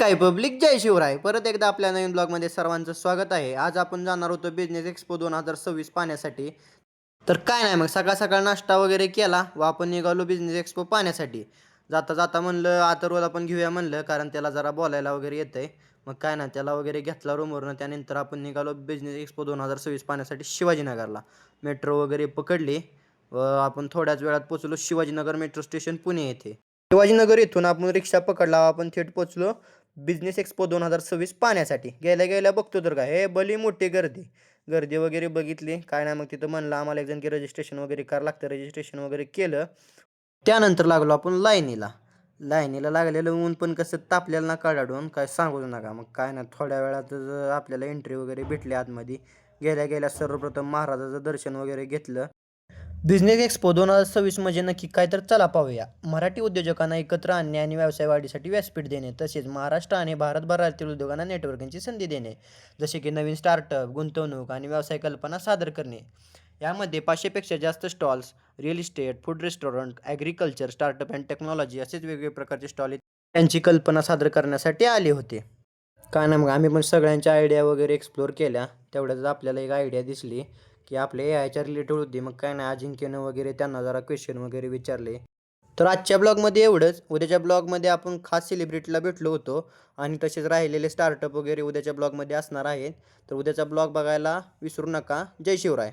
काय पब्लिक, जय शिवराय. परत एकदा आपल्या नवीन ब्लॉगमध्ये सर्वांचं स्वागत आहे. आज आपण जाणार होतो बिझनेस एक्सपो 2026 पाहण्यासाठी. तर काय नाही, मग सकाळ सकाळ नाश्ता वगैरे केला व आपण निघालो बिझनेस एक्सपो पाहण्यासाठी. जाता जाता म्हणलं अथर्वला पण घेऊया म्हणलं, कारण त्याला जरा बोलायला वगैरे येतंय. मग काय नाही, त्याला वगैरे घेतला रूमवरनं. त्यानंतर आपण निघालो बिझनेस एक्सपो 2026 पाहण्यासाठी शिवाजीनगरला. मेट्रो वगैरे पकडली व आपण थोड्याच वेळात पोचलो शिवाजीनगर मेट्रो स्टेशन पुणे येथे. शिवाजीनगर येथून आपण रिक्षा पकडला, आपण थेट पोचलो बिझनेस एक्सपो 2026 पाहण्यासाठी. गेल्या गेल्या बघतो तर काय हे भली मोठी गर्दी गर्दी वगैरे बघितली. काय नाही, मग तिथं म्हणलं आम्हाला एक जण की रजिस्ट्रेशन वगैरे करावं लागतं. रजिस्ट्रेशन वगैरे केलं. त्यानंतर लागलो आपण लाईनीला. लाईनीला लागलेलं ऊन पण कसं तापलेलं ना कडाडून काय सांगूच नका. मग काय ना, थोड्या वेळातच आपल्याला एंट्री वगैरे भेटली आतमध्ये. गेल्या गेल्या सर्वप्रथम महाराजाचं दर्शन वगैरे घेतलं. बिझनेस एक्सपो 2026 म्हणजे नक्की काय, तर चला पाहूया. मराठी उद्योजकांना एकत्र आणणे आणि व्यवसाय वाढीसाठी व्यासपीठ देणे, तसेच महाराष्ट्र आणि भारतभरातील उद्योगांना नेटवर्किंगची संधी देणे, जसे की नवीन स्टार्टअप, गुंतवणूक आणि व्यवसाय कल्पना सादर करणे. यामध्ये 500पेक्षा जास्त stalls, real estate, food restaurant, agriculture, startup and technology असेच वेगवेगळे प्रकारचे स्टॉल त्यांची कल्पना सादर करण्यासाठी आले होते. काय ना, मग आम्ही पण सगळ्यांच्या आयडिया वगैरे एक्सप्लोर केल्या. तेवढ्यातच आपल्याला एक आयडिया दिसली की आपल्या एआयच्या रिलेटेड होती. मग काय नाही, अजिंक्यनं वगैरे त्यांना जरा क्वेश्चन वगैरे विचारले. तर आजच्या ब्लॉगमध्ये एवढंच. उद्याच्या ब्लॉगमध्ये आपण खास सेलिब्रिटीला भेटलो होतो आणि तसेच राहिलेले स्टार्टअप वगैरे उद्याच्या ब्लॉगमध्ये असणार आहेत. तर उद्याचा ब्लॉग बघायला विसरू नका. जय शिवराय.